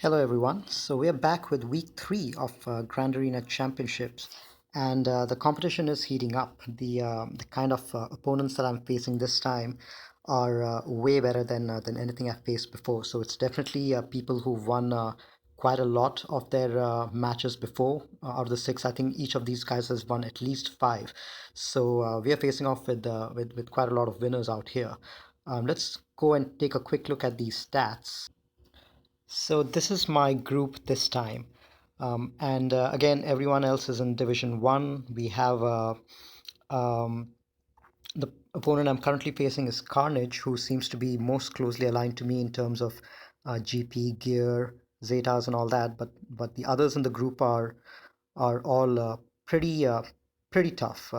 Hello everyone. So we are back with week 3 of Grand Arena Championships, and the competition is heating up. The kind of opponents that I'm facing this time are way better than anything I've faced before. So it's definitely people who've won quite a lot of their matches before. Out of the 6, I think each of these guys has won at least 5. So we are facing off with quite a lot of winners out here. Let's go and take a quick look at these stats. So this is my group this time. And again, everyone else is in Division 1. We have um, the opponent I'm currently facing is Carnage, who seems to be most closely aligned to me in terms of GP, gear, Zetas, and all that. But the others in the group are all pretty pretty tough.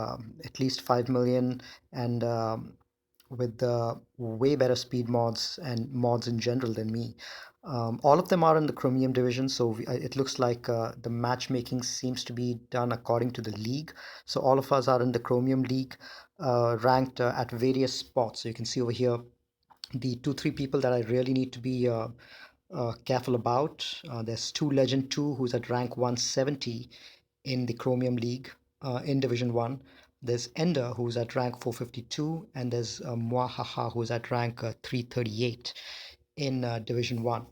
At least 5 million and with way better speed mods and mods in general than me. All of them are in the Chromium division, so it looks like the matchmaking seems to be done according to the league. So all of us are in the Chromium League, ranked at various spots. So you can see over here the 2 3 people that I really need to be careful about. There's 2 Legend 2 who's at rank 170 in the Chromium League in Division 1. There's Ender, who's at rank 452, and there's Mwahaha, who's at rank 338 in Division 1.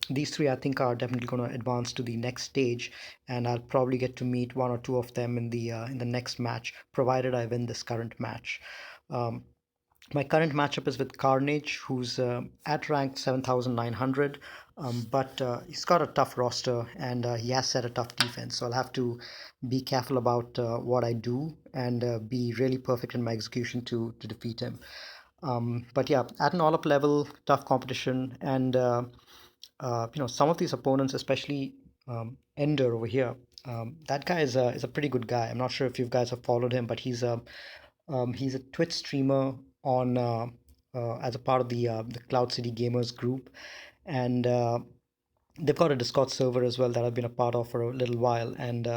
These 3, I think, are definitely going to advance to the next stage, and I'll probably get to meet 1 or 2 of them in the next match, provided I win this current match. Um, my current matchup is with Carnage, who's at rank 7,900, but he's got a tough roster and he has set a tough defense. So I'll have to be careful about what I do and be really perfect in my execution to defeat him. But yeah, at an all-up level, tough competition, and some of these opponents, especially Ender over here. That guy is a pretty good guy. I'm not sure if you guys have followed him, but he's a Twitch streamer on as a part of the Cloud City Gamers group, and they've got a Discord server as well that I've been a part of for a little while. And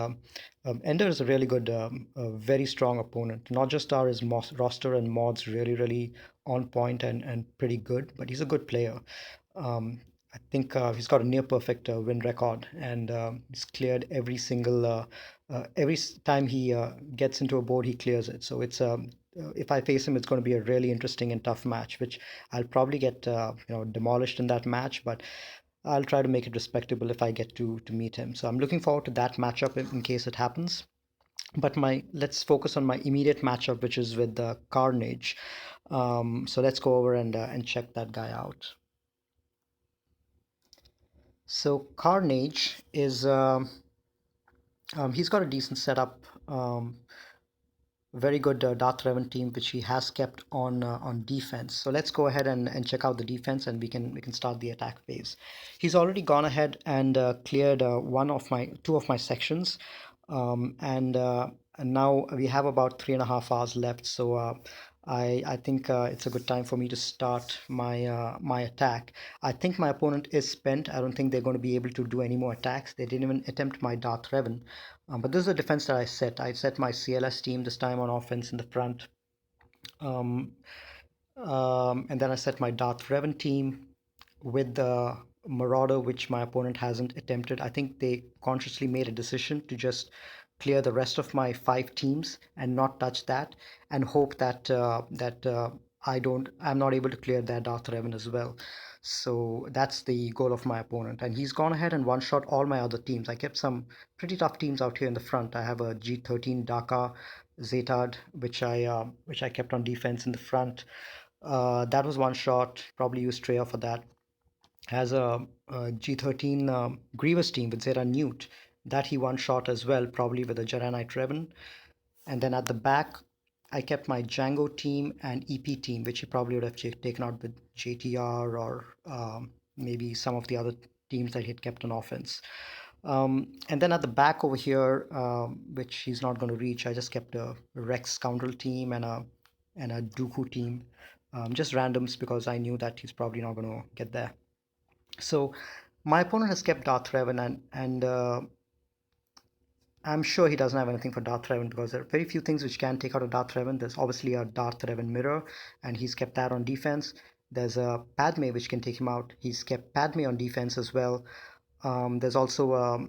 Ender is a really good, a very strong opponent. Not just are his roster and mods really on point and pretty good, but he's a good player. I think he's got a near perfect win record, and he's cleared every time he gets into a board, he clears it. So it's if I face him, it's going to be a really interesting and tough match, which I'll probably get demolished in that match, but I'll try to make it respectable if I get to meet him. So I'm looking forward to that matchup in case it happens. But let's focus on my immediate matchup, which is with the Carnage. So let's go over and check that guy out. So Carnage is he's got a decent setup. Very good Darth Revan team, which he has kept on defense. So let's go ahead and check out the defense, and we can start the attack phase. He's already gone ahead and cleared 2 of my sections, and now we have about 3.5 hours left. So I think it's a good time for me to start my attack. I think my opponent is spent. I don't think they're going to be able to do any more attacks. They didn't even attempt my Darth Revan. But this is the defense that I set. I set my CLS team this time on offense in the front. Um, and then I set my Darth Revan team with the Marauder, which my opponent hasn't attempted. I think they consciously made a decision to just clear the rest of my 5 teams and not touch that, and hope that I'm not able to clear their Darth Revan as well. So that's the goal of my opponent, and he's gone ahead and one-shot all my other teams. I kept some pretty tough teams out here in the front. I have a G13 Daka Zetad, which I kept on defense in the front. That was one shot. Probably used Treya for that. Has a G13 Grievous team with Zeta Newt. That he one shot as well, probably with a Jaranite Revan. And then at the back, I kept my Django team and EP team, which he probably would have taken out with JTR or maybe some of the other teams that he had kept on offense. And then at the back over here, which he's not going to reach, I just kept a Rex Scoundrel team and a Dooku team. Just randoms because I knew that he's probably not going to get there. So my opponent has kept Darth Revan, and I'm sure he doesn't have anything for Darth Revan because there are very few things which can take out a Darth Revan. There's obviously a Darth Revan mirror, and he's kept that on defense. There's a Padme which can take him out. He's kept Padme on defense as well. There's also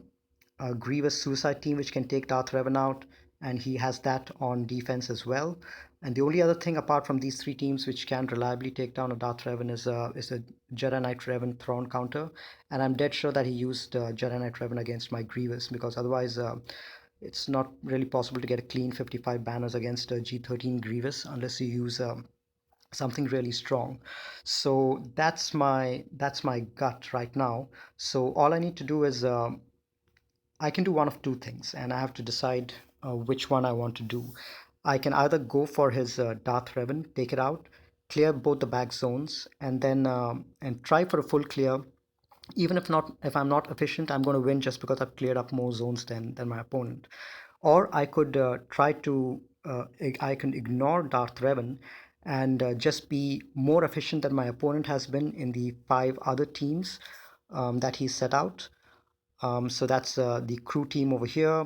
a Grievous Suicide Team which can take Darth Revan out, and he has that on defense as well. And the only other thing apart from these three teams which can reliably take down a Darth Revan is a Jedi Knight Revan Thrawn counter, and I'm dead sure that he used Jedi Knight Revan against my Grievous, because otherwise it's not really possible to get a clean 55 banners against a G13 Grievous unless you use something really strong. So that's my gut right now. So all I need to do is I can do one of two things, and I have to decide which one I want to do. I can either go for his Darth Revan, take it out, clear both the back zones, and then and try for a full clear. Even if I'm not efficient, I'm going to win just because I've cleared up more zones than my opponent. Or I could try to I can ignore Darth Revan and just be more efficient than my opponent has been in the five other teams that he set out. So that's the crew team over here,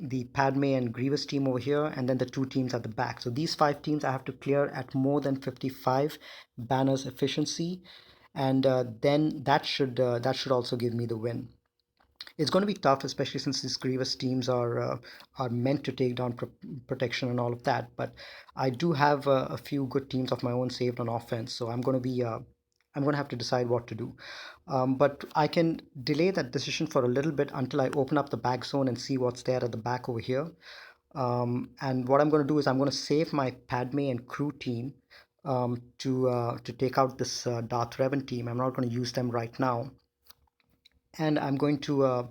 the Padme and Grievous team over here, and then the two teams at the back. So these five teams I have to clear at more than 55 banners efficiency, and then that should also give me the win. It's going to be tough, especially since these Grievous teams are meant to take down protection and all of that. But I do have a few good teams of my own saved on offense, so I'm going to have to decide what to do. But I can delay that decision for a little bit until I open up the back zone and see what's there at the back over here. And what I'm going to do is I'm going to save my Padme and crew team to take out this Darth Revan team. I'm not going to use them right now, and I'm going to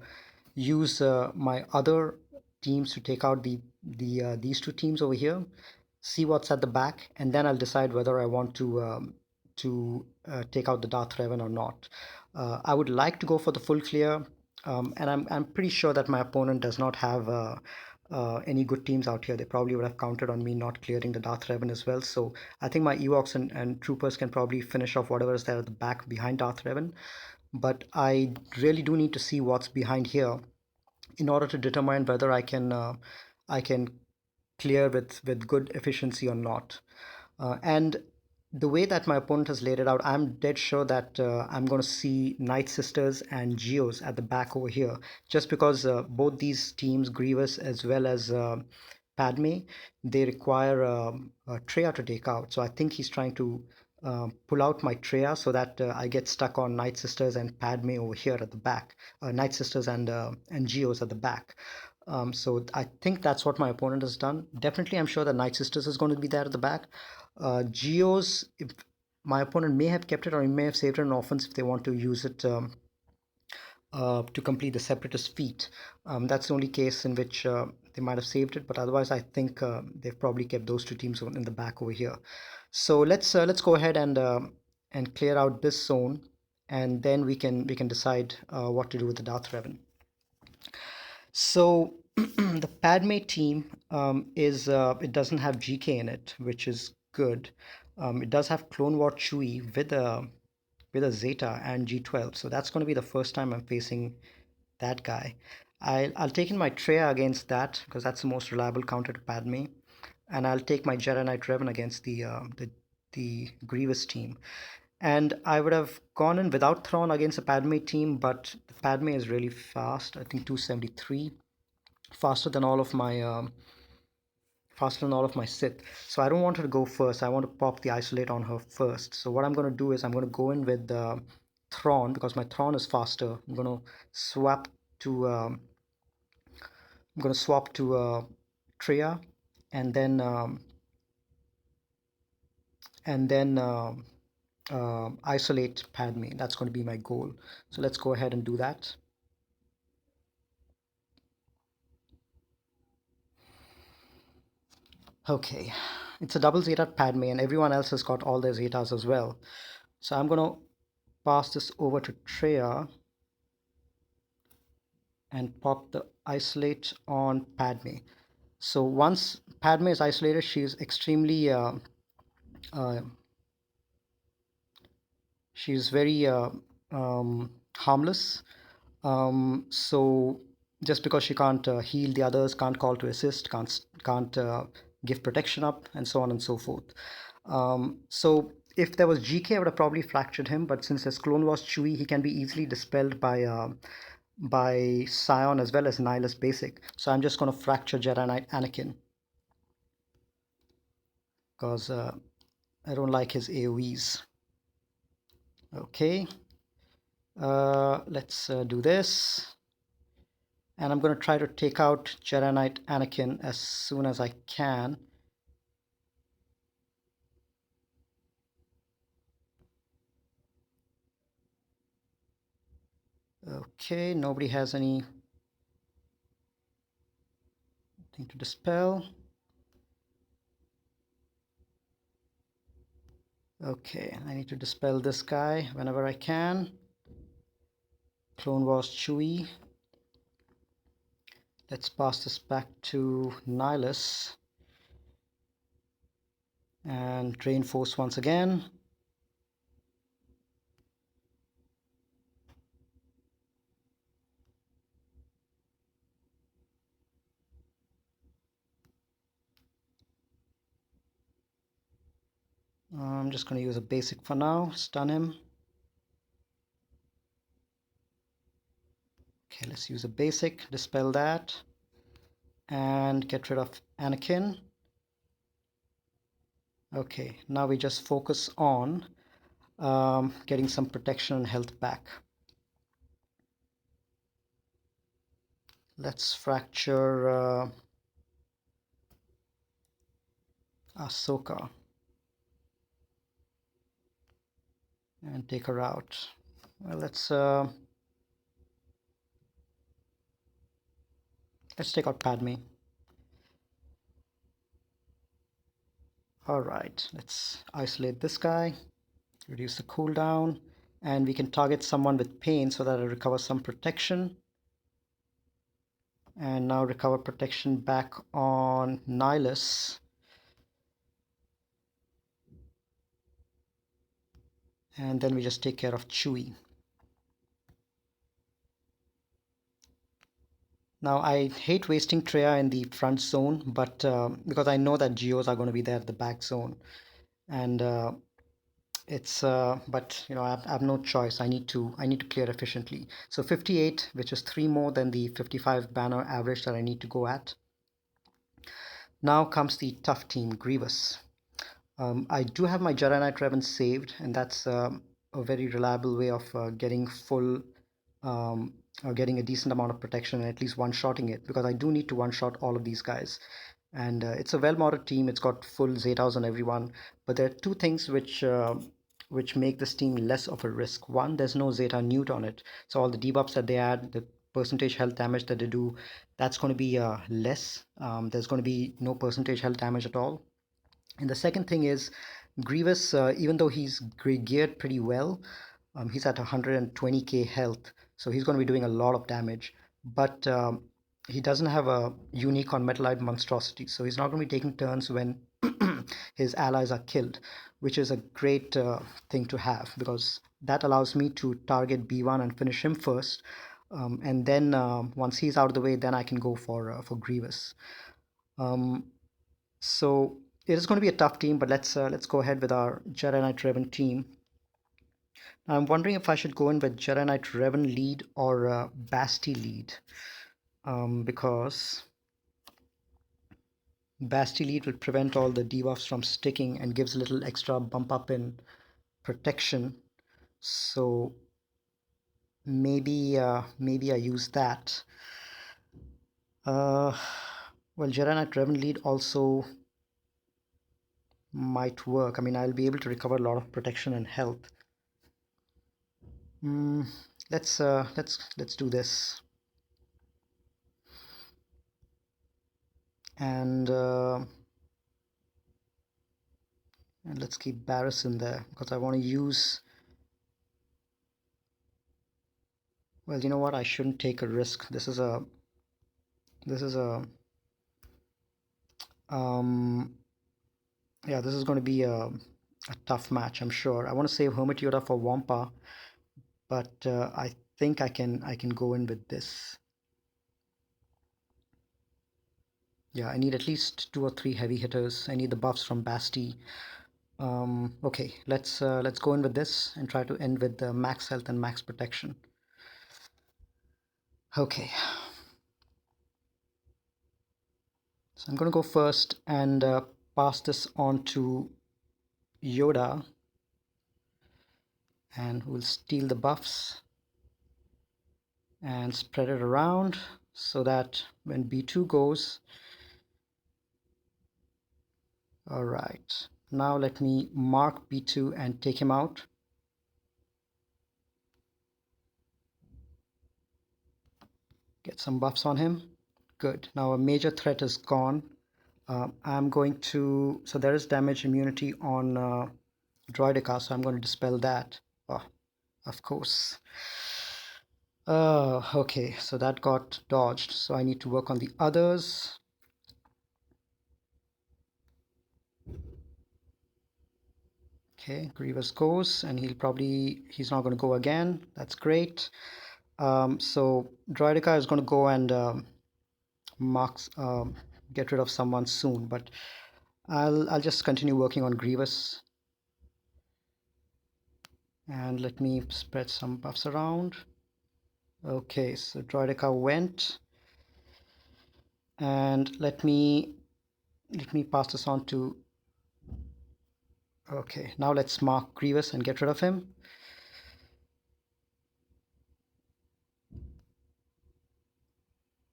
use my other teams to take out these two teams over here, see what's at the back, and then I'll decide whether I want to take out the Darth Revan or not. I would like to go for the full clear, and I'm pretty sure that my opponent does not have any good teams out here. They probably would have counted on me not clearing the Darth Revan as well. So I think my Ewoks and troopers can probably finish off whatever is there at the back behind Darth Revan. But I really do need to see what's behind here in order to determine whether I can clear with good efficiency or not. And the way that my opponent has laid it out, I'm dead sure that I'm going to see Night Sisters and Geos at the back over here, just because both these teams, Grievous as well as Padme, they require Treya to take out. So I think he's trying to pull out my Treya so that I get stuck on Night Sisters and Padme over here at the back. Night Sisters and Geos at the back. So I think that's what my opponent has done. Definitely, I'm sure that Night Sisters is going to be there at the back. Geos, if my opponent may have kept it, or he may have saved it in offense if they want to use it to complete the Separatist feat. That's the only case in which they might have saved it, but otherwise, I think they've probably kept those two teams in the back over here. So let's go ahead and clear out this zone, and then we can decide what to do with the Darth Revan. So the Padme team is it doesn't have GK in it, which is good. It does have Clone War Chewie with a Zeta and G12, so that's going to be the first time I'm facing that guy. I'll take in my Treya against that because that's the most reliable counter to Padme, and I'll take my Jedi Knight Revan against the Grievous team. And I would have gone in without Thrawn against the Padme team, but the Padme is really fast. I think 273, faster than all of my Sith. So I don't want her to go first. I want to pop the isolate on her first. So what I'm going to do is I'm going to go in with Thrawn because my Thrawn is faster. I'm going to swap to Treya, and then isolate Padme. That's going to be my goal. So let's go ahead and do that. Okay, it's a double Zeta Padme, and everyone else has got all their Zetas as well. So I'm going to pass this over to Treya and pop the isolate on Padme. So once Padme is isolated, she's extremely uh, she's very harmless. So just because she can't heal the others, can't call to assist, can't give protection up, and so on and so forth. So if there was GK, I would have probably fractured him, but since his clone was Chewie, he can be easily dispelled by Scion as well as Nihilus Basic. So I'm just going to fracture Jedi Knight Anakin because I don't like his AoEs. Okay, let's do this. And I'm going to try to take out Jedi Knight Anakin as soon as I can. Okay, nobody has anything to dispel. Okay, I need to dispel this guy whenever I can. Clone Wars Chewie. Let's pass this back to Nihilus. And Drain Force once again. I'm just going to use a basic for now, stun him. Okay, let's use a basic, dispel that, and get rid of Anakin. Okay, now we just focus on getting some protection and health back. Let's fracture Ahsoka and take her out. Well, let's take out Padme. All right, let's isolate this guy, reduce the cooldown, and we can target someone with pain so that I recover some protection. And now recover protection back on Nihilus. And then we just take care of Chewie. Now I hate wasting Treya in the front zone, but because I know that Geos are going to be there at the back zone, and it's but you know I have no choice. I need to clear efficiently. So 58, which is 3 more than the 55 banner average that I need to go at. Now comes the tough team, Grievous. I do have my Jedi Knight Revan saved, and that's a very reliable way of getting full or getting a decent amount of protection and at least one-shotting it, because I do need to one-shot all of these guys. And it's a well-modded team. It's got full Zetas on everyone, but there are two things which make this team less of a risk. One, there's no Zeta Newt on it, so all the debuffs that they add, the percentage health damage that they do, that's going to be less. There's going to be no percentage health damage at all. And the second thing is Grievous, even though he's geared pretty well, he's at 120k health, so he's going to be doing a lot of damage. But he doesn't have a unique on Metallite Monstrosity, so he's not going to be taking turns when his allies are killed, which is a great thing to have, because that allows me to target B1 and finish him first. And then once he's out of the way, then I can go for Grievous. So it is going to be a tough team, but let's go ahead with our Jedi Knight Revan team. I'm wondering if I should go in with Jedi Knight Revan lead or Basti lead, because Basti lead will prevent all the debuffs from sticking and gives a little extra bump up in protection. So maybe maybe I use that. Well, Jedi Knight Revan lead also might work. I mean, I'll be able to recover a lot of protection and health. Let's do this, and let's keep Barris in there because I want to use. Well, you know what? I shouldn't take a risk. This is a yeah, this is going to be a tough match, I'm sure. I want to save Hermit Yoda for Wampa, but I think I can go in with this. Yeah, I need at least 2 or 3 heavy hitters. I need the buffs from Basti. Okay, let's go in with this and try to end with the max health and max protection. Okay, so I'm going to go first and pass this on to Yoda, and we'll steal the buffs and spread it around so that when B2 goes, all right, now let me mark B2 and take him out. Get some buffs on him. Good. Now a major threat is gone. I'm going to, so there is damage immunity on Droidica, so I'm going to dispel that. Oh, of course. Okay, so that got dodged. So I need to work on the others. Okay, Grievous goes, and he's not going to go again. That's great. So Droidica is going to go and marks get rid of someone soon, but I'll just continue working on Grievous. And let me spread some buffs around. Okay, so Droidica went, and let me pass this on to. Okay, now let's mark Grievous and get rid of him.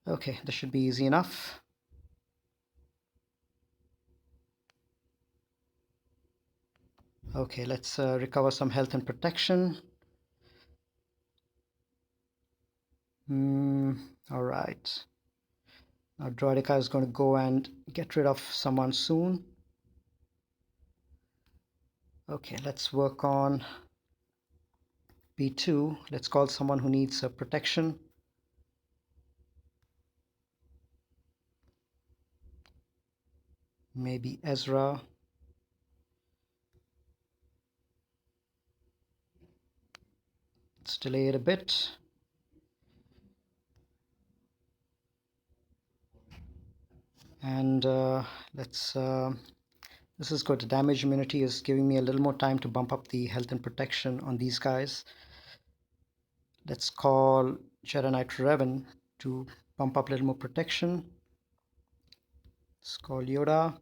Okay, this should be easy enough. Okay, let's recover some health and protection. All right. Now Droidica is going to go and get rid of someone soon. Okay, let's work on B2. Let's call someone who needs protection. Maybe Ezra. Let's delay it a bit. And let's this is good. Damage immunity is giving me a little more time to bump up the health and protection on these guys. Let's call Jedi Knight Revan to bump up a little more protection. Let's call Yoda.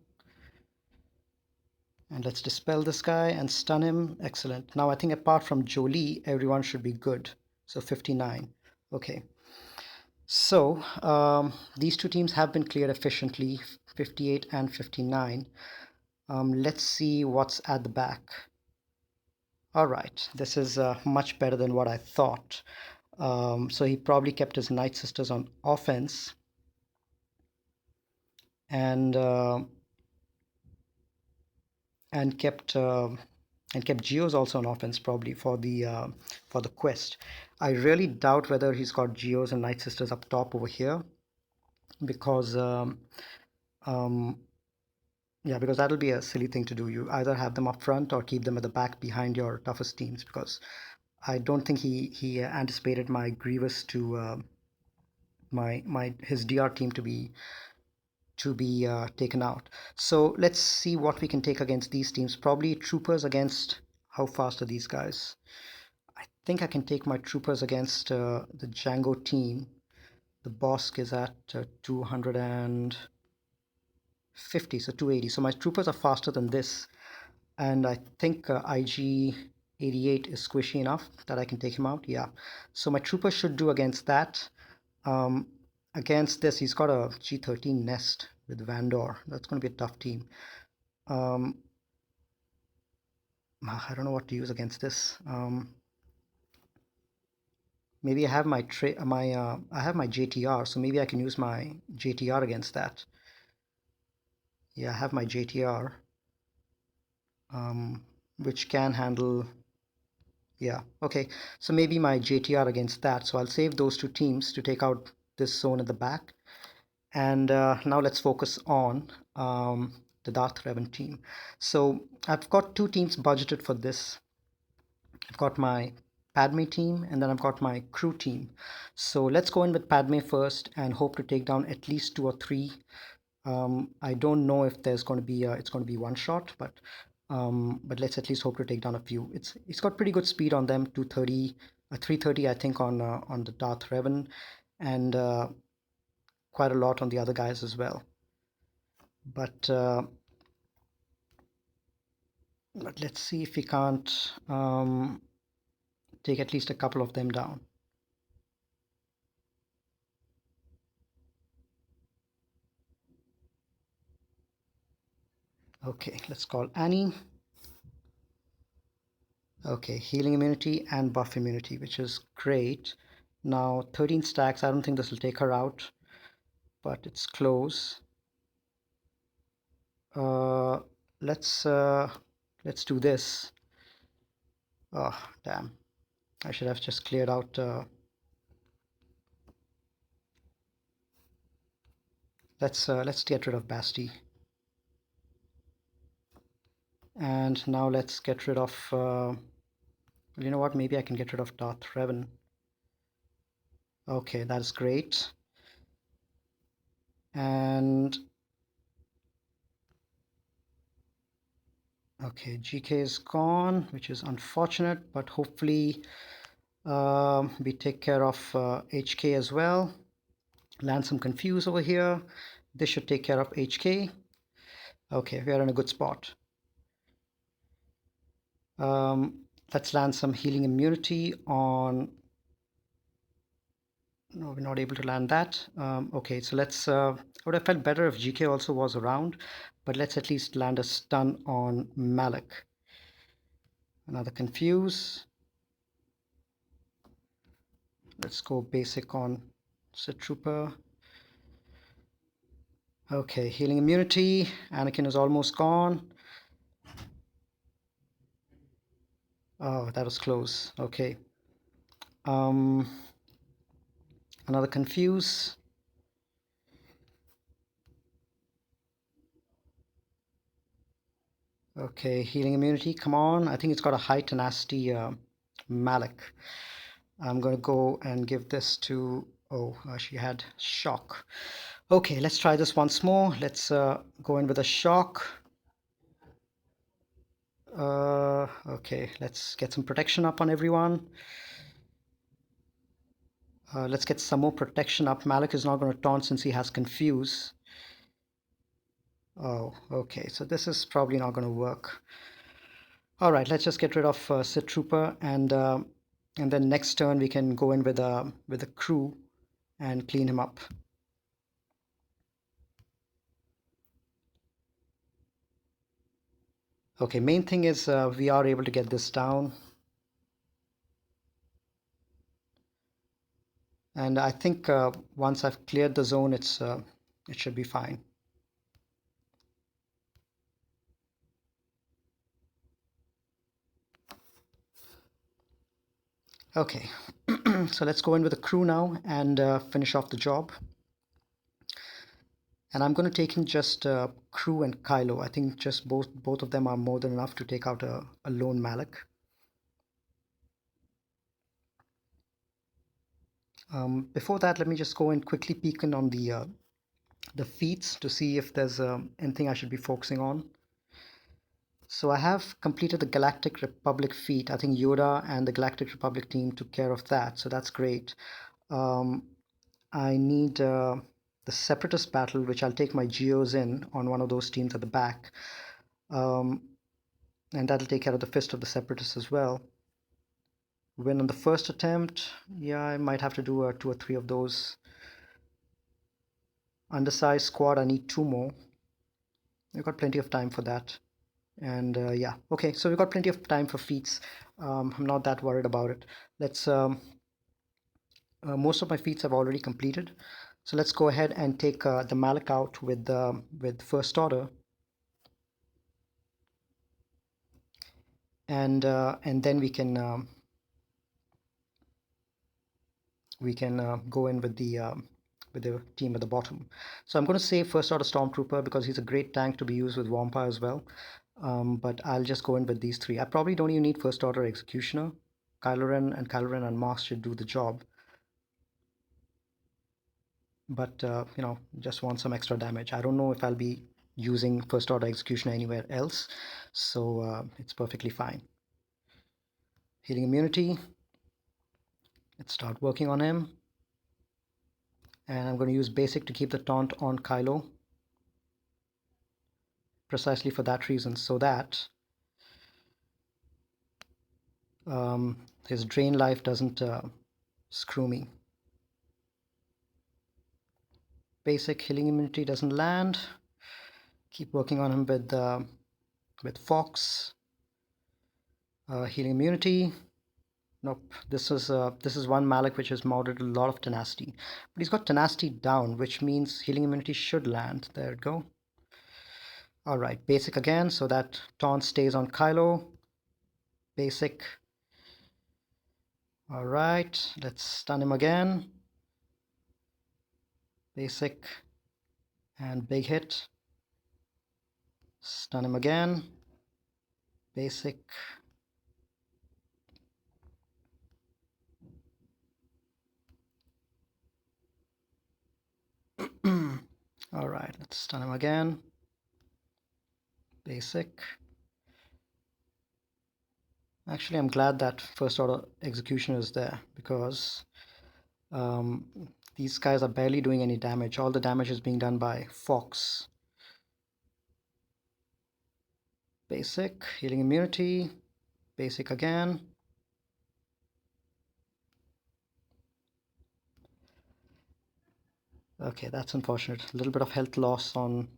And let's dispel this guy and stun him. Excellent. Now I think apart from Jolie, everyone should be good. So 59. Okay. So these two teams have been cleared efficiently, 58 and 59. Let's see what's at the back. All right, this is much better than what I thought. So he probably kept his Night Sisters on offense, and and kept Geos also on offense probably for the quest. I really doubt whether he's got Geos and Night Sisters up top over here, because yeah, because that'll be a silly thing to do. You either have them up front or keep them at the back behind your toughest teams, because I don't think he anticipated my Grievous to his DR team to be taken out. So let's see what we can take against these teams. Probably troopers against, how fast are these guys? I think I can take my troopers against the Django team. The Bosk is at 250, so 280. So my troopers are faster than this, and I think IG 88 is squishy enough that I can take him out. Yeah, so my troopers should do against that. Against this, he's got a G13 nest with Vandor. That's going to be a tough team. I don't know what to use against this. Maybe I have my I have my JTR, so maybe I can use my JTR against that. Yeah, I have my JTR, which can handle. Yeah, okay. So maybe my JTR against that. So I'll save those two teams to take out this zone at the back. And now let's focus on the Darth Revan team. So I've got two teams budgeted for this. I've got my Padme team, and then I've got my crew team. So let's go in with Padme first and hope to take down at least 2 or 3. I don't know if there's going to be it's going to be one shot, but But let's at least hope to take down a few. It's got pretty good speed on them, 230, 330 I think on the Darth Revan, and quite a lot on the other guys as well. But let's see if we can't take at least a couple of them down. Okay, let's call Annie. Okay, healing immunity and buff immunity, which is great. Now 13 stacks. I don't think this will take her out, but it's close. Uh, let's do this. Oh, damn. I should have just cleared out. Let's get rid of Basti. And now let's get rid of. You know what? Maybe I can get rid of Darth Revan. Okay, that is great. And okay, GK is gone, which is unfortunate, but hopefully we take care of HK as well. Land some confuse over here. This should take care of HK. Okay, we are in a good spot. Let's land some healing immunity on. No, we're not able to land that. Okay, so let's. I would have felt better if GK also was around, but let's at least land a stun on Malik. Another confuse. Let's go basic on Sith Trooper. Okay, healing immunity. Anakin is almost gone. Oh, that was close. Okay. Another confuse. Okay, healing immunity. Come on. I think it's got a high tenacity Malik. I'm going to go and give this to. Oh, she had shock. Okay, let's try this once more. Let's go in with a shock. Okay, let's get some protection up on everyone. Let's get some more protection up. Malik is not going to taunt since he has confuse. Oh, okay, so this is probably not going to work. All right, let's just get rid of Sith Trooper, and then next turn we can go in with a crew and clean him up. Okay, main thing is we are able to get this down. And I think once I've cleared the zone, it should be fine. Okay, so let's go in with a crew now and finish off the job. And I'm going to take in just crew and Kylo. I think just both of them are more than enough to take out a lone Malik. Before that, let me just go and quickly peek in on the feats to see if there's anything I should be focusing on. So I have completed the Galactic Republic feat. I think Yoda and the Galactic Republic team took care of that, so that's great. I need the Separatist battle, which I'll take my Geos in on one of those teams at the back. And that'll take care of the Fist of the Separatists as well. Win on the first attempt. Yeah, I might have to do 2 or 3 of those. Undersized squad, I need 2 more. We've got plenty of time for that. And yeah, okay, so we've got plenty of time for feats. I'm not that worried about it. Let's most of my feats I've already completed, so let's go ahead and take the Malik out with first order, and then we can go in with the team at the bottom. So I'm going to save first order Stormtrooper because he's a great tank to be used with Wampa as well. But I'll just go in with these 3. I probably don't even need first order Executioner. Kylo Ren and Marks should do the job. But you know, just want some extra damage. I don't know if I'll be using first order execution anywhere else, so it's perfectly fine. Healing immunity. Let's start working on him. And I'm going to use basic to keep the taunt on Kylo. Precisely for that reason, so that his drain life doesn't screw me. Basic healing immunity doesn't land. Keep working on him with Fox. Healing immunity. Nope. This is one Malik which has mounted a lot of tenacity, but he's got tenacity down, which means healing immunity should land. There it go. All right, basic again, so that taunt stays on Kylo. Basic. All right, let's stun him again. Basic and big hit. Stun him again. Basic. All right, let's stun him again. Basic. Actually, I'm glad that first order execution is there, because these guys are barely doing any damage. All the damage is being done by Fox. Basic, healing immunity. Basic again. Okay, that's unfortunate. A little bit of health loss on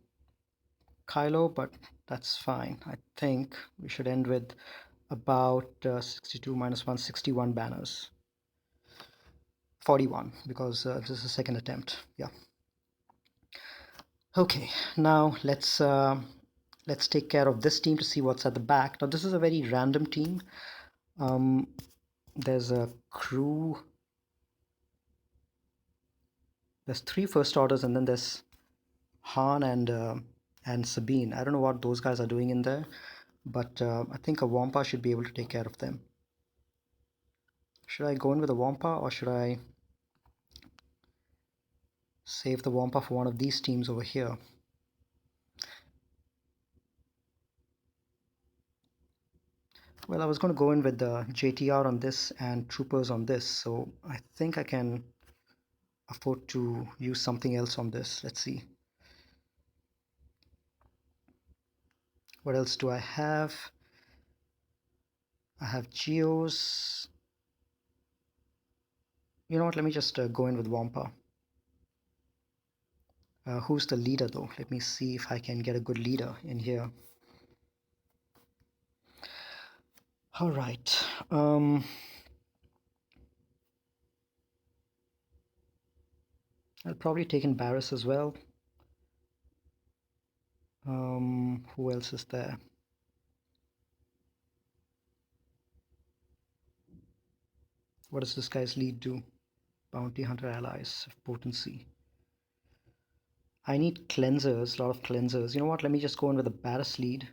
Kylo, but that's fine. I think we should end with about 62 minus 1, 61 banners. 41, because this is the second attempt. Yeah. Okay, now let's take care of this team to see what's at the back. Now this is a very random team. There's a crew. There's 3 first orders, and then there's Han and Sabine. I don't know what those guys are doing in there, but I think a Wampa should be able to take care of them. Should I go in with a Wampa, or should I save the Wampa for one of these teams over here? Well, I was going to go in with the JTR on this and Troopers on this, so I think I can afford to use something else on this. Let's see. What else do I have? I have Geos. You know what? Let me just go in with Wampa. Who's the leader though? Let me see if I can get a good leader in here. All right. I'll probably take in Barris as well. Who else is there? What does this guy's lead do? Bounty Hunter allies of potency. I need cleansers, a lot of cleansers. You know what? Let me just go in with a Barris lead.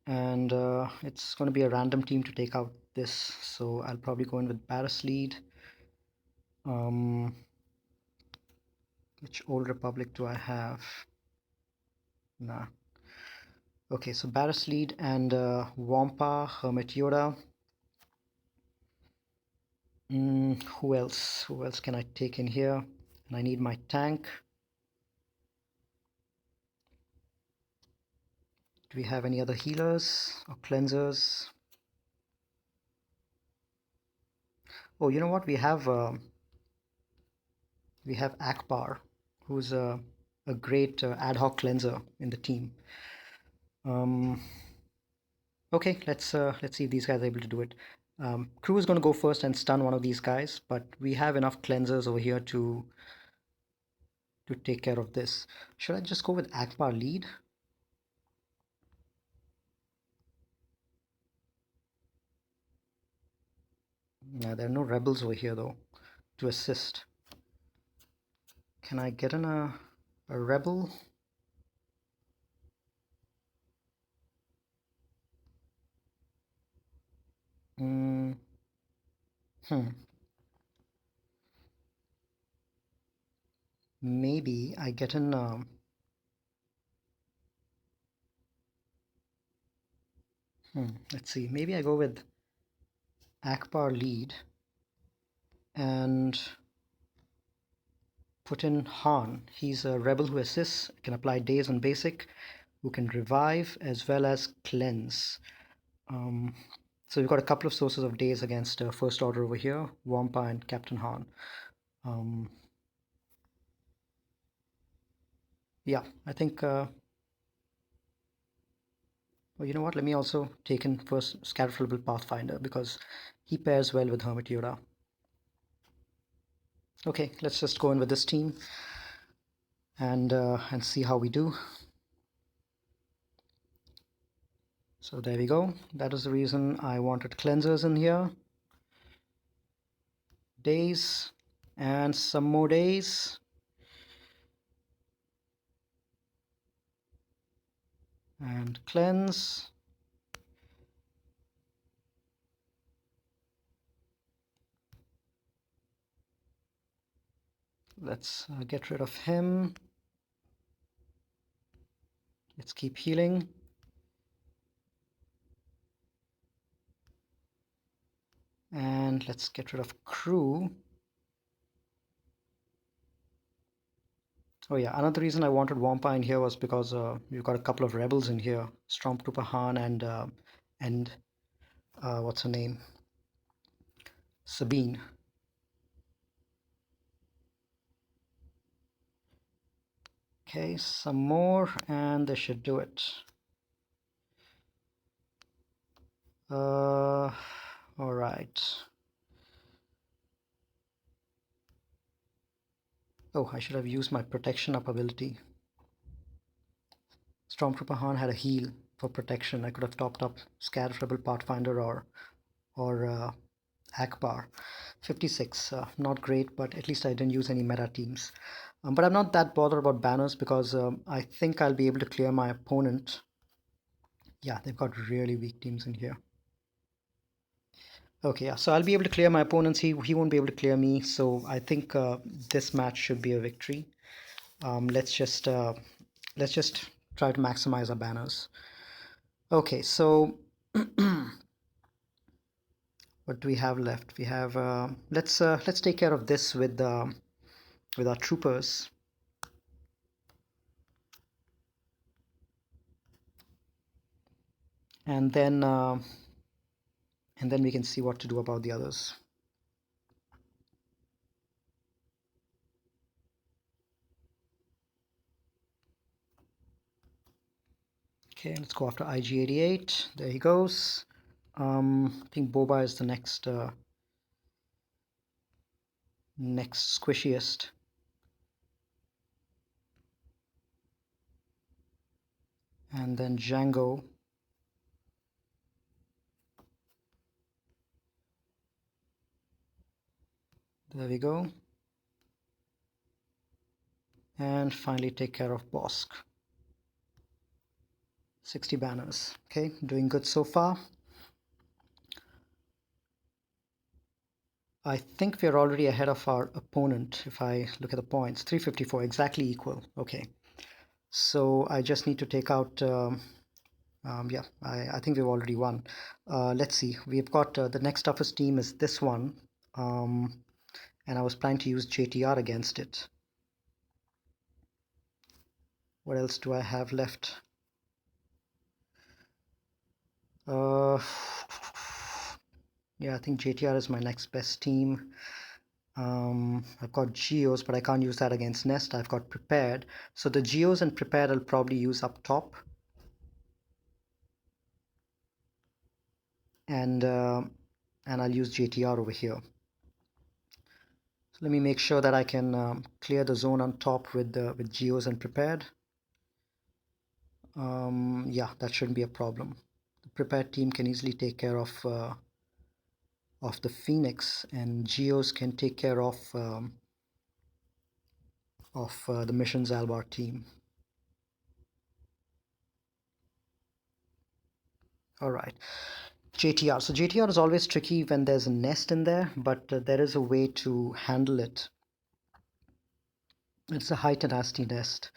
And it's going to be a random team to take out this, so I'll probably go in with Barris lead. Which Old Republic do I have? Nah. Okay, so Barris lead and Wampa, Hermit Yoda. Who else? Who else can I take in here? And I need my tank. Do we have any other healers or cleansers? Oh, you know what? We have Akbar, who's a great ad hoc cleanser in the team. Okay, let's see if these guys are able to do it. Crew is going to go first and stun one of these guys, but we have enough cleansers over here to take care of this. Should I just go with Akbar lead? Yeah, there are no rebels over here though to assist. Can I get in a rebel? Hmm. maybe I get in. Let's see. Maybe I go with Akbar lead and put in Han. He's a rebel who assists, can apply daze on basic, who can revive as well as cleanse. Um, so we've got a couple of sources of daze against First Order over here, Wampa and Captain Han. Um, yeah, I think, well, you know what, let me also take in first Scatterflable Pathfinder because he pairs well with Hermit Yoda. Okay, let's just go in with this team and see how we do. So there we go. That is the reason I wanted cleansers in here. Days and some more days. And cleanse. Let's get rid of him. Let's keep healing. And let's get rid of crew. Oh yeah, another reason I wanted Wampa in here was because we've got a couple of rebels in here. Stormtrooper Han and what's her name? Sabine. Okay, some more and they should do it. All right. Oh, I should have used my protection up ability. Stormtrooper Han had a heal for protection. I could have topped up Scarif Rebel Pathfinder or Akbar. 56, not great, but at least I didn't use any meta teams. But I'm not that bothered about banners because I think I'll be able to clear my opponent. Yeah, they've got really weak teams in here. Okay, yeah, so I'll be able to clear my opponents. He won't be able to clear me. So I think this match should be a victory. Let's just try to maximize our banners. Okay, so what do we have left? We have let's take care of this with our troopers. And then we can see what to do about the others. Okay, let's go after IG-88. There he goes. I think Boba is the next squishiest. And then Django. There we go. And finally take care of Bosk. 60 banners. Okay, doing good so far. I think we're already ahead of our opponent. If I look at the points, 354, exactly equal. Okay, so I just need to take out yeah, I think we've already won. Let's see, we've got the next toughest team is this one, and I was planning to use JTR against it. What else do I have left? Yeah, I think JTR is my next best team. I've got Geos, but I can't use that against Nest. I've got Prepared. So the Geos and Prepared I'll probably use up top. And I'll use JTR over here. So let me make sure that I can clear the zone on top with Geos and Prepared. Yeah, that shouldn't be a problem. The Prepared team can easily take care of the Phoenix, and Geos can take care of the Missions Albar team. All right, JTR. So JTR is always tricky when there's a nest in there, but there is a way to handle it. It's a high tenacity nest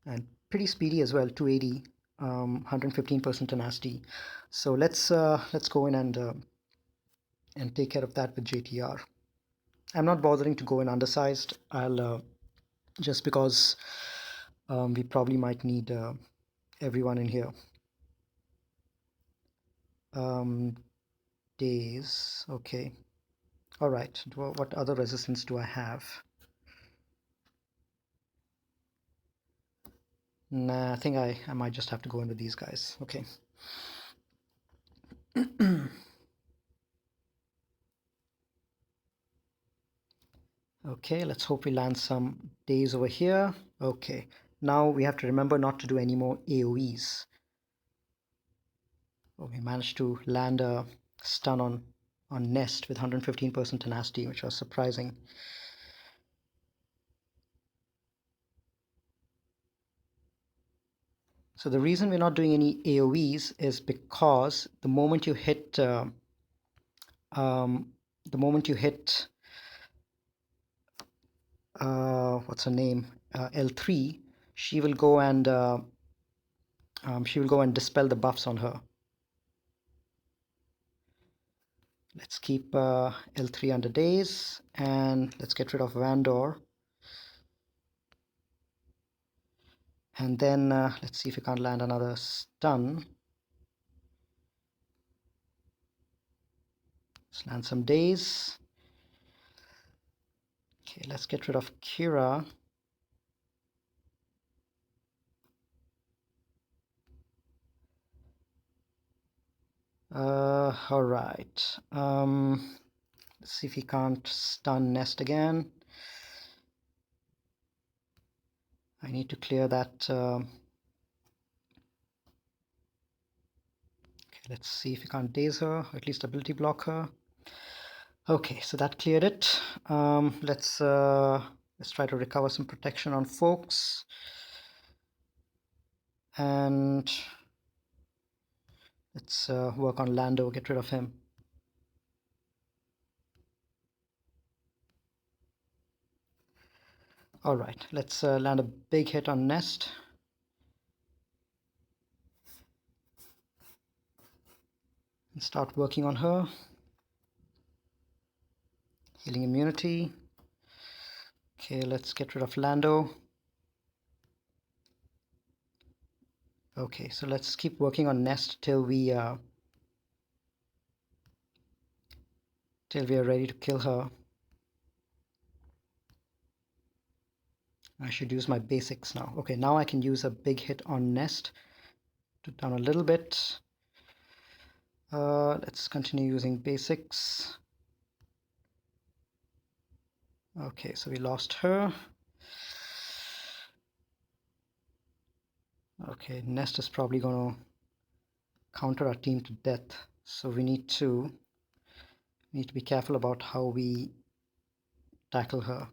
and pretty speedy as well, 280, 115% tenacity. So let's go in and take care of that with JTR. I'm not bothering to go in undersized. I'll just because we probably might need everyone in here. Um, Days, okay. All right, what other resistance do I have? Nah, I think I might just have to go in with these guys. Okay. Okay, let's hope we land some days over here. Okay, now we have to remember not to do any more AoEs. Oh, we managed to land a stun on Nest with 115% tenacity, which was surprising. So the reason we're not doing any AoEs is because the moment you hit um, what's her name, L3, she will go and dispel the buffs on her. Let's keep L3 under days, and let's get rid of Vandor. And then let's see if we can't land another stun. Let's land some days. Okay, let's get rid of Kira. All right. Let's see if he can't stun Nest again. I need to clear that. Okay, let's see if we can't daze her, or at least ability block her. Okay, so that cleared it. Let's try to recover some protection on folks. And let's work on Lando, get rid of him. All right, let's land a big hit on Nest. And start working on her. Healing immunity. Okay, let's get rid of Lando. Okay, so let's keep working on Nest till we are ready to kill her. I should use my basics now. Okay, now I can use a big hit on Nest to down a little bit. Let's continue using basics. Okay, so we lost her. Okay, Nest is probably going to counter our team to death, so we need to be careful about how we tackle her.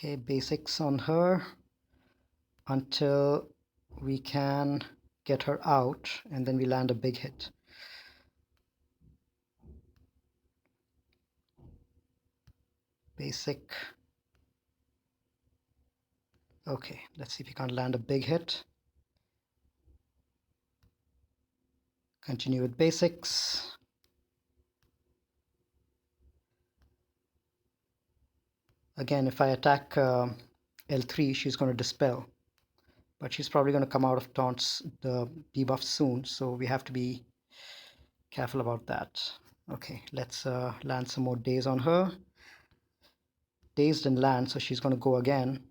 Okay, basics on her until we can get her out, and then we land a big hit. Basic. Okay, let's see if we can't land a big hit. Continue with basics. Again, if I attack L3, she's going to dispel, but she's probably going to come out of taunts, the debuff soon, so we have to be careful about that. Okay, let's land some more days on her. Days didn't land, so she's going to go again.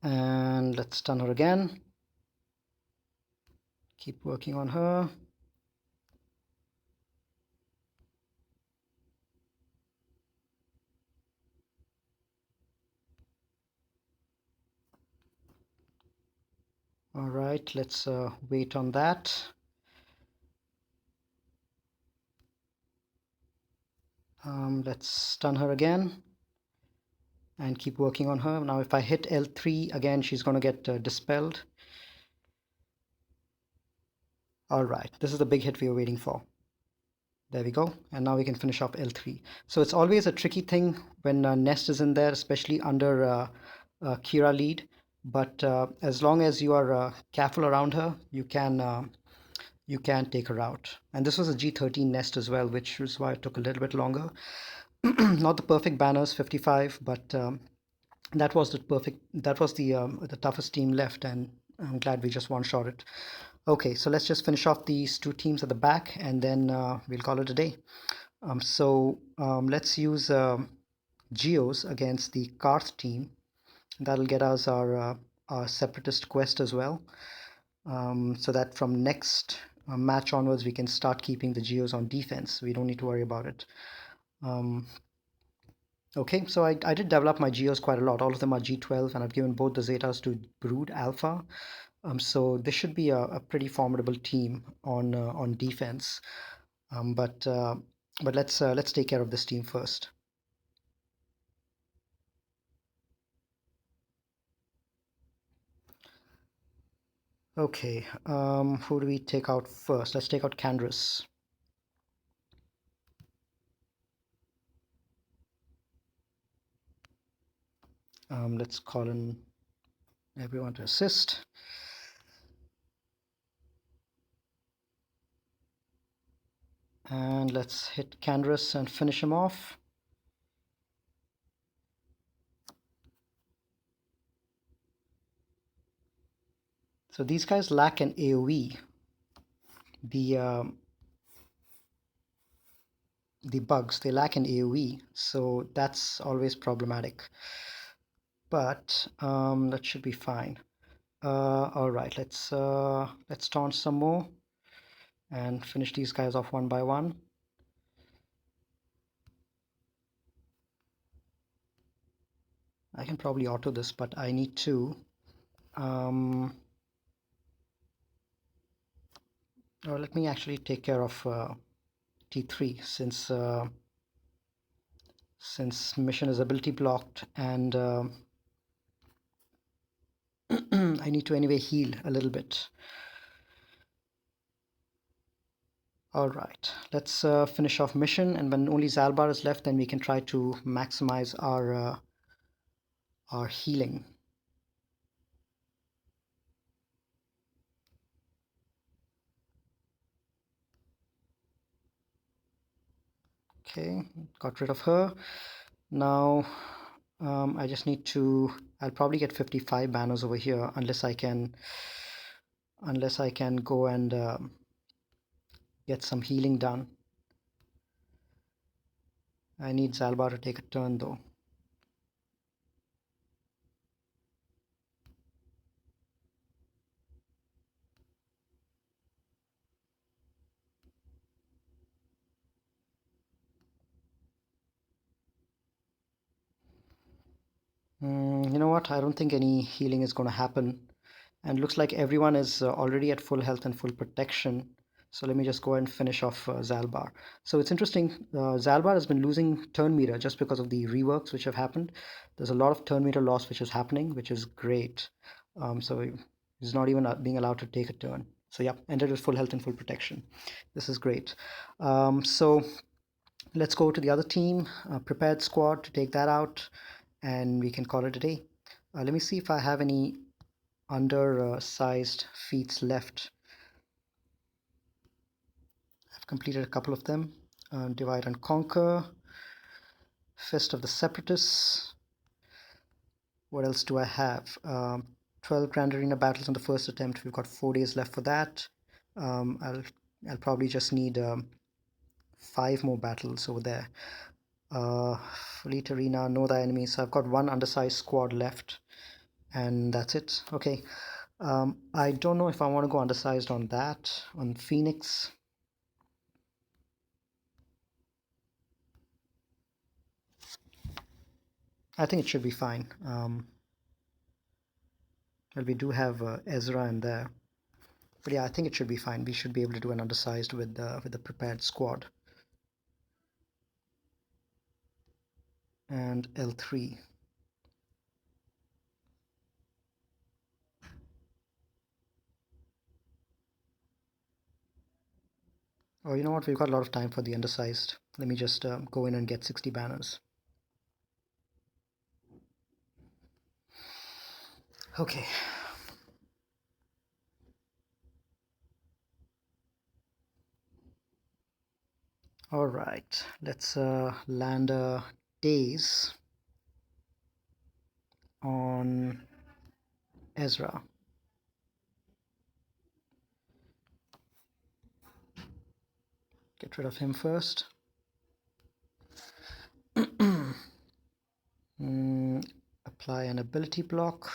And let's stun her again. Keep working on her. All right, let's wait on that. Let's stun her again. and keep working on her. Now if I hit L3 again, she's going to get dispelled. All right, this is the big hit we were waiting for. There we go. And now we can finish off L3. So it's always a tricky thing when Nest is in there, especially under Kira lead. But as long as you are careful around her, you can take her out. And this was a G13 Nest as well, which is why it took a little bit longer. Not the perfect banners, 55, but that was the toughest team left, and I'm glad we just one-shot it. Okay, so let's just finish off these two teams at the back, and then we'll call it a day. Let's use Geos against the Karth team. That'll get us our Separatist quest as well, so that from next match onwards we can start keeping the Geos on defense. We don't need to worry about it. Okay, so I did develop my Geos quite a lot. All of them are G12, and I've given both the Zetas to Brood Alpha. So this should be a pretty formidable team on defense. But let's take care of this team first. Okay, who do we take out first? Let's take out Candrass. Let's call in everyone to assist. And let's hit Candrass and finish him off. So these guys lack an AoE. The bugs, they lack an AoE, so that's always problematic. But that should be fine. All right, let's taunt some more and finish these guys off one by one. I can probably auto this, but I need to or let me actually take care of T3 since mission is ability blocked, and I need to anyway heal a little bit. All right, let's finish off mission, and when only Zalbar is left, then we can try to maximize our healing. Okay, got rid of her. Now I just need to, I'll probably get 55 banners over here unless I can go and get some healing done. I need Zalbar to take a turn though. You know what? I don't think any healing is going to happen. And looks like everyone is already at full health and full protection. So let me just go ahead and finish off Zalbar. So it's interesting, Zalbar has been losing turn meter just because of the reworks which have happened. There's a lot of turn meter loss which is happening, which is great. So he's not even being allowed to take a turn. So yeah, ended with full health and full protection. This is great. So let's go to the other team, prepared squad, to take that out, and we can call it a day. Let me see if I have any undersized feats left. I've completed a couple of them. Divide and Conquer, Fist of the Separatists. What else do I have? 12 Grand Arena battles on the first attempt. We've got 4 days left for that. I'll probably just need 5 more battles over there. Fleet Arena, know thy enemies. So I've got one undersized squad left, and that's it. Okay. I don't know if I want to go undersized on that, on Phoenix. I think it should be fine. Well, we do have Ezra in there. But yeah, I think it should be fine. We should be able to do an undersized with the prepared squad. And L3. Oh, you know what? We've got a lot of time for the undersized. Let me just go in and get 60 banners. Okay. All right. Let's land a days on Ezra. Get rid of him first. Apply an ability block.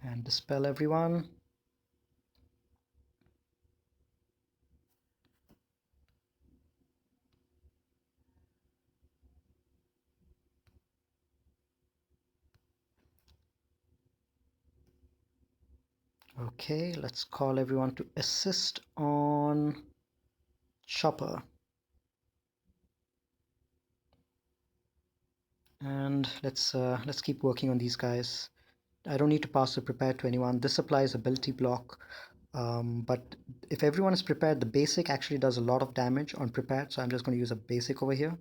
And dispel everyone. Okay, let's call everyone to assist on Chopper. And let's keep working on these guys. I don't need to pass the prepared to anyone. This applies ability block. But if everyone is prepared, the basic actually does a lot of damage on prepared. So I'm just going to use a basic over here.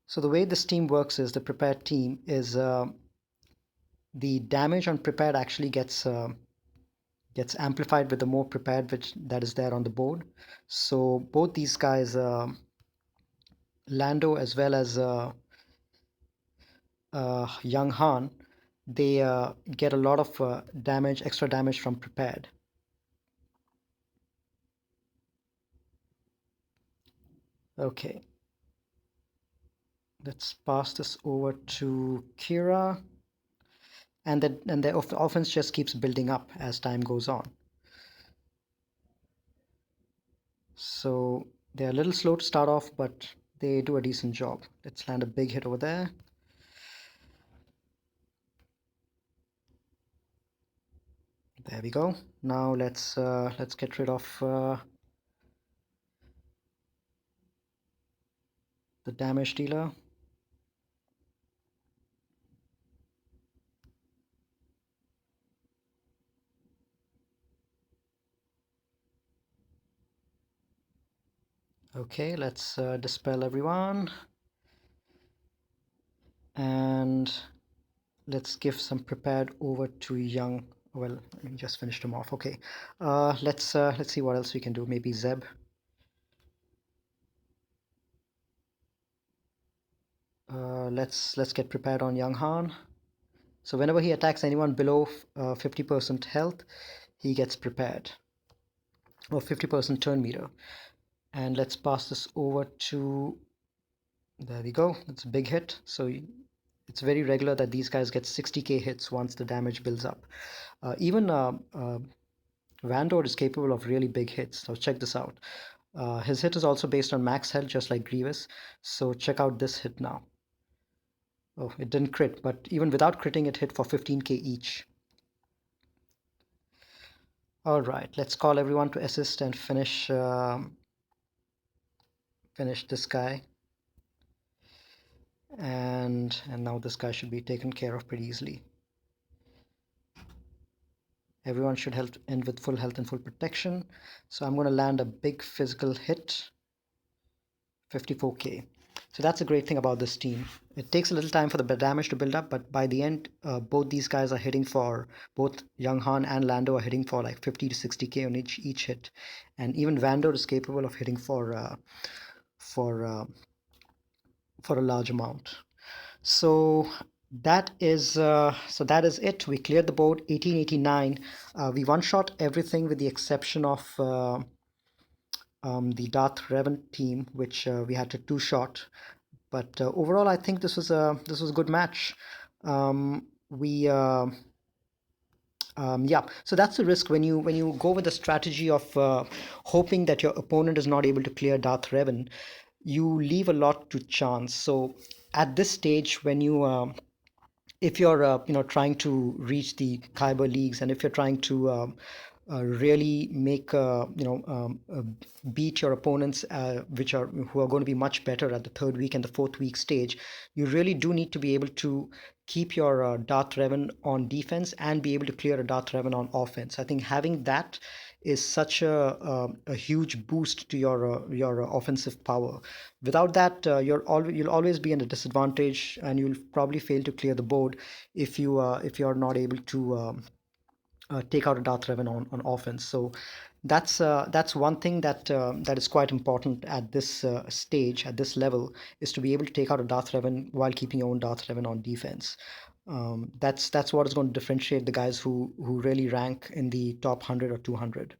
So the way this team works is the prepared team is the damage on prepared actually gets amplified with the more prepared which that is there on the board. So both these guys, Lando as well as Young Han, they get a lot of damage, extra damage from prepared. Okay, let's pass this over to Kira, and the offense just keeps building up as time goes on. So they're a little slow to start off, but they do a decent job. Let's land a big hit over there. There we go. Now let's get rid of the damage dealer. Okay, let's dispel everyone. And let's give some prepared over to Young. Well, let me just finish them off. Okay, let's see what else we can do. Maybe Zeb. Let's get prepared on Young Han. So whenever he attacks anyone below 50% health, he gets prepared, or 50% turn meter. And let's pass this over to, there we go. It's a big hit. So it's very regular that these guys get 60k hits once the damage builds up. Even Vandor is capable of really big hits. So check this out. His hit is also based on max health, just like Grievous. So check out this hit now. Oh, it didn't crit, but even without critting, it hit for 15k each. All right, let's call everyone to assist and finish this guy. And now this guy should be taken care of pretty easily. Everyone should end with full health and full protection. So I'm going to land a big physical hit, 54k. So that's a great thing about this team. It takes a little time for the damage to build up, but by the end, both these guys are hitting for, both Young Han and Lando are hitting for like 50 to 60k on each hit. And even Vandor is capable of hitting for a large amount. So that is it. We cleared the board 1889. We one-shot everything with the exception of the Darth Revan team, which we had to two-shot. But overall, I think this was a good match. Yeah, so that's the risk when you go with the strategy of hoping that your opponent is not able to clear Darth Revan. You leave a lot to chance. So at this stage, when you if you're trying to reach the Kyber leagues, and if you're trying to really make beat your opponents, which are who are going to be much better at the third week and the fourth week stage. You really do need to be able to keep your Darth Revan on defense and be able to clear a Darth Revan on offense. I think having that is such a huge boost to your offensive power. Without that, you'll always be in a disadvantage, and you'll probably fail to clear the board if you're not able to take out a Darth Revan on offense. So that's one thing that is quite important at this stage, at this level, is to be able to take out a Darth Revan while keeping your own Darth Revan on defense. That's what is going to differentiate the guys who really rank in the top 100 or 200.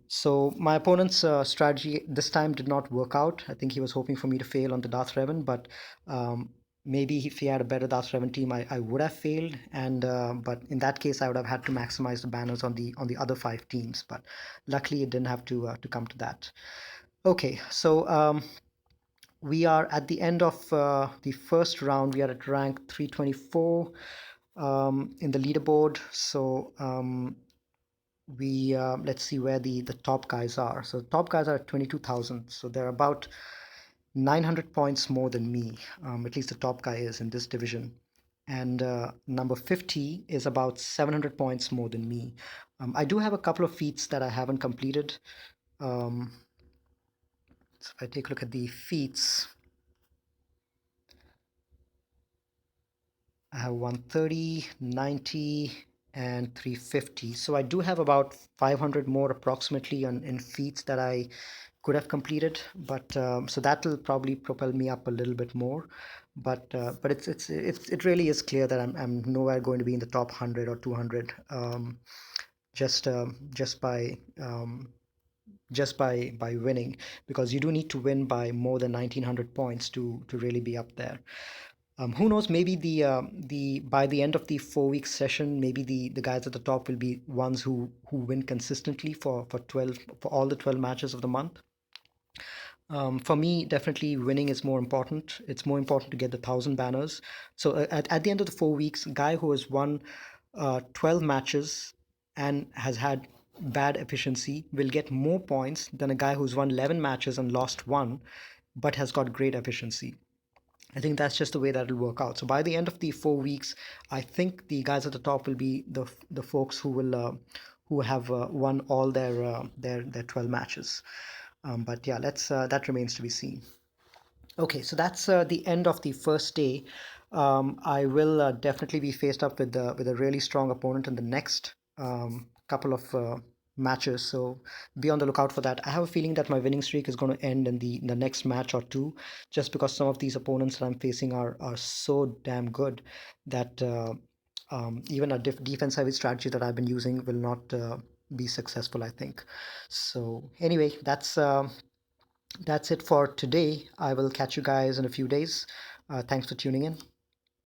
So my opponent's strategy this time did not work out. I think he was hoping for me to fail on the Darth Revan, but um, maybe if he had a better Darth Revan team, I would have failed. And but in that case, I would have had to maximize the banners on the other five teams. But luckily, it didn't have to come to that. Okay, so we are at the end of the first round. We are at rank 324 in the leaderboard. So we let's see where the top guys are. So the top guys are at 22,000. So they're about 900 points more than me. At least the top guy is in this division. And number 50 is about 700 points more than me. I do have a couple of feats that I haven't completed. Um, so if I take a look at the feats, I have 130, 90, and 350. So I do have about 500 more approximately in feats that I could have completed, but so that will probably propel me up a little bit more. But it really is clear that I'm nowhere going to be in the top 100 or 200 just by winning, because you do need to win by more than 1900 points to really be up there. Who knows? Maybe the by the end of the 4 week session, maybe the guys at the top will be ones who win consistently for all the 12 matches of the month. For me, definitely winning is more important. It's more important to get the 1,000 banners. So at the end of the 4 weeks, a guy who has won 12 matches and has had bad efficiency will get more points than a guy who's won 11 matches and lost one, but has got great efficiency. I think that's just the way that will work out. So by the end of the 4 weeks, I think the guys at the top will be the folks who have won all their 12 matches. But yeah, let's that remains to be seen. Okay, so that's the end of the first day. I will definitely be faced up with a really strong opponent in the next couple of matches. So be on the lookout for that. I have a feeling that my winning streak is going to end in the next match or two, just because some of these opponents that I'm facing are so damn good that even a defense heavy strategy that I've been using will not be successful, I think. So anyway, that's it for today. I will catch you guys in a few days. Thanks for tuning in.